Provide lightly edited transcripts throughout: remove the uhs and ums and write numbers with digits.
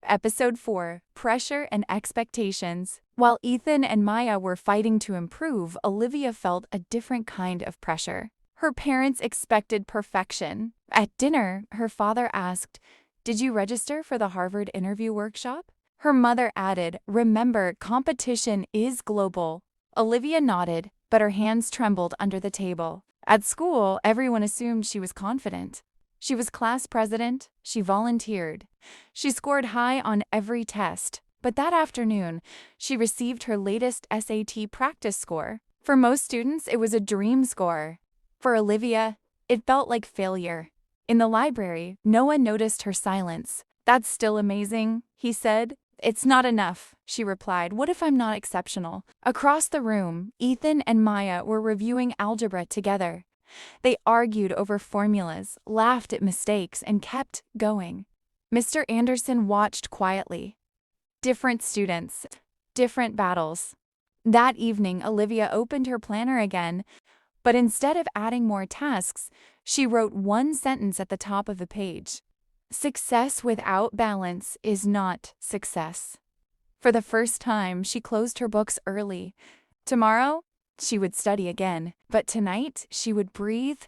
Episode 4, Pressure and Expectations. While Ethan and Maya were fighting to improve, Olivia felt a different kind of pressure. Her parents expected perfection. At dinner, her father asked, "Did you register for the Harvard interview workshop?" Her mother added, "Remember, competition is global." Olivia nodded, but her hands trembled under the table. At school, everyone assumed she was confident. She was class president, she volunteered. She scored high on every test. But that afternoon, she received her latest SAT practice score. For most students, it was a dream score. For Olivia, it felt like failure. In the library, Noah noticed her silence. "That's still amazing," he said. "It's not enough," she replied. "What if I'm not exceptional?" Across the room, Ethan and Maya were reviewing algebra together. They argued over formulas, laughed at mistakes, and kept going. Mr. Anderson watched quietly. Different students, different battles. That evening, Olivia opened her planner again, but instead of adding more tasks, she wrote one sentence at the top of the page. "Success without balance is not success." For the first time, she closed her books early. Tomorrow, she would study again, but tonight she would breathe.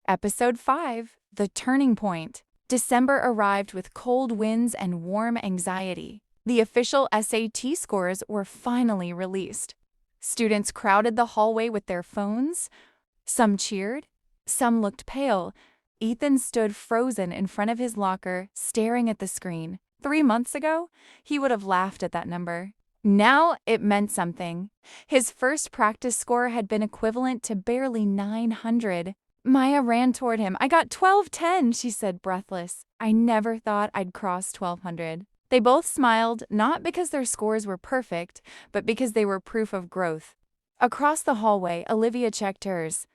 Episode 5, The Turning Point. December arrived with cold winds and warm anxiety. The official SAT scores were finally released. Students crowded the hallway with their phones. Some cheered, some looked pale. Ethan stood frozen in front of his locker, staring at the screen. 3 months ago, he would have laughed at that number. Now it meant something. His first practice score had been equivalent to barely 900. Maya ran toward him. "I got 1210, she said, breathless. "I never thought I'd cross 1200. They both smiled, not because their scores were perfect, but because they were proof of growth. Across the hallway, Olivia checked hers.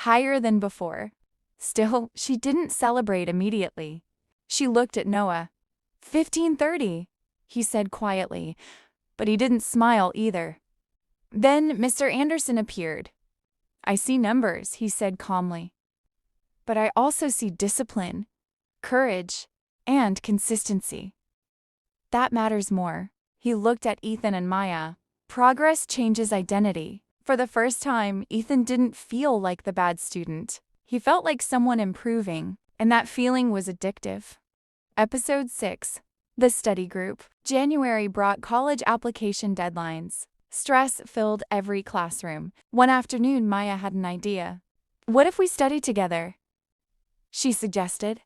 Higher than before. Still, she didn't celebrate immediately. She looked at Noah. 1530, he said quietly, but he didn't smile either. Then Mr. Anderson appeared. "I see numbers," he said calmly. "But I also see discipline, courage, and consistency. That matters more." He looked at Ethan and Maya. Progress changes identity. For the first time, Ethan didn't feel like the bad student. He felt like someone improving, and that feeling was addictive. Episode 6, The Study Group. January brought college application deadlines. Stress filled every classroom. One afternoon, Maya had an idea. "What if we study together?" she suggested.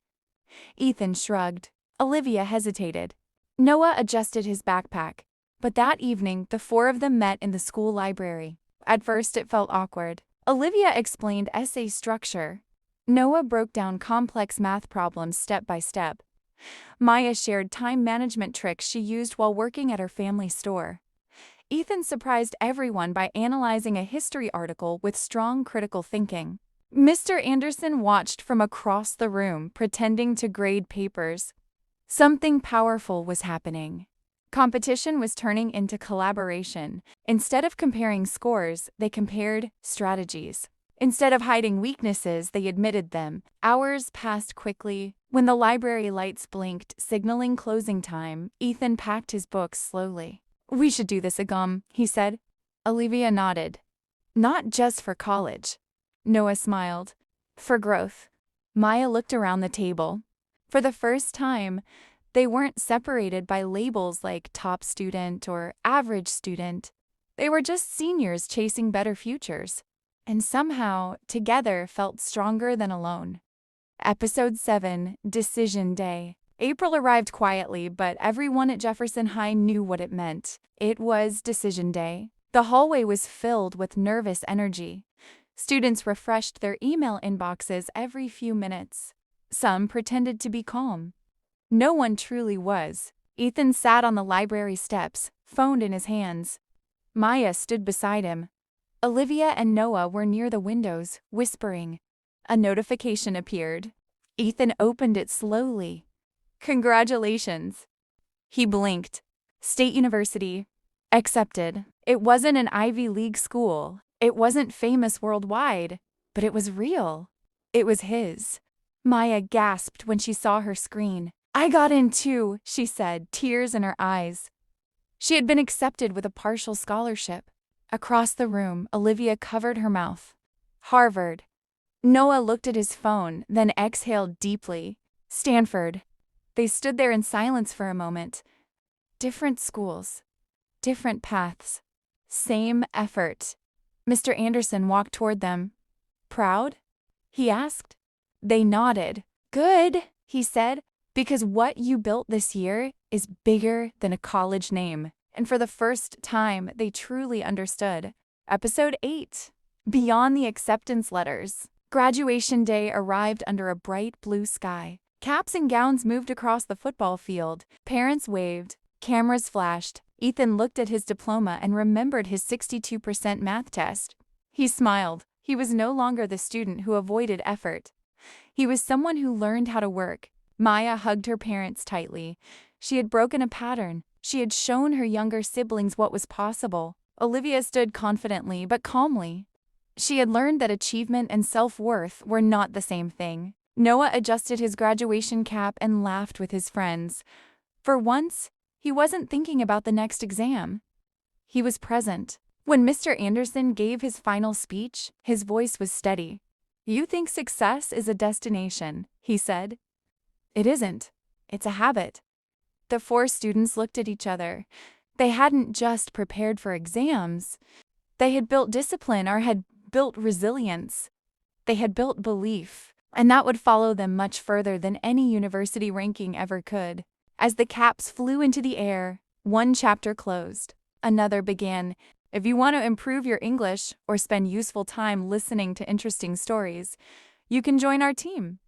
Ethan shrugged. Olivia hesitated. Noah adjusted his backpack. But that evening, the four of them met in the school library. At first, it felt awkward. Olivia explained essay structure. Noah broke down complex math problems step by step. Maya shared time management tricks she used while working at her family store. Ethan surprised everyone by analyzing a history article with strong critical thinking. Mr. Anderson watched from across the room, pretending to grade papers. Something powerful was happening. Competition was turning into collaboration. Instead of comparing scores, they compared strategies. Instead of hiding weaknesses, they admitted them. Hours passed quickly. When the library lights blinked, signaling closing time, Ethan packed his books slowly. "We should do this again," he said. Olivia nodded. "Not just for college." Noah smiled. "For growth." Maya looked around the table. For the first time, they weren't separated by labels like top student or average student. They were just seniors chasing better futures. And somehow, together felt stronger than alone. Episode 7, Decision Day. April arrived quietly, but everyone at Jefferson High knew what it meant. It was Decision Day. The hallway was filled with nervous energy. Students refreshed their email inboxes every few minutes. Some pretended to be calm. No one truly was. Ethan sat on the library steps, phone in his hands. Maya stood beside him. Olivia and Noah were near the windows, whispering. A notification appeared. Ethan opened it slowly. "Congratulations." He blinked. State University. Accepted. It wasn't an Ivy League school. It wasn't famous worldwide. But it was real. It was his. Maya gasped when she saw her screen. I got in too, she said, tears in her eyes. She had been accepted with a partial scholarship. Across the room, Olivia covered her mouth. Harvard. Noah looked at his phone, then exhaled deeply. Stanford. They stood there in silence for a moment. Different schools. Different paths. Same effort. Mr. Anderson walked toward them. Proud? He asked. They nodded. Good, he said, because what you built this year is bigger than a college name. And for the first time, they truly understood. Episode 8. Beyond the acceptance letters. Graduation day arrived under a bright blue sky. Caps and gowns moved across the football field. Parents waved. Cameras flashed. Ethan looked at his diploma and remembered his 62% math test. He smiled. He was no longer the student who avoided effort. He was someone who learned how to work. Maya hugged her parents tightly. She had broken a pattern. She had shown her younger siblings what was possible. Olivia stood confidently but calmly. She had learned that achievement and self-worth were not the same thing. Noah adjusted his graduation cap and laughed with his friends. For once, he wasn't thinking about the next exam. He was present. When Mr. Anderson gave his final speech, his voice was steady. You think success is a destination, he said. It isn't. It's a habit. The 4 students looked at each other. They hadn't just prepared for exams. They had built discipline or had built resilience. They had built belief, and that would follow them much further than any university ranking ever could. As the caps flew into the air, one chapter closed. Another began. If you want to improve your English or spend useful time listening to interesting stories, you can join our team.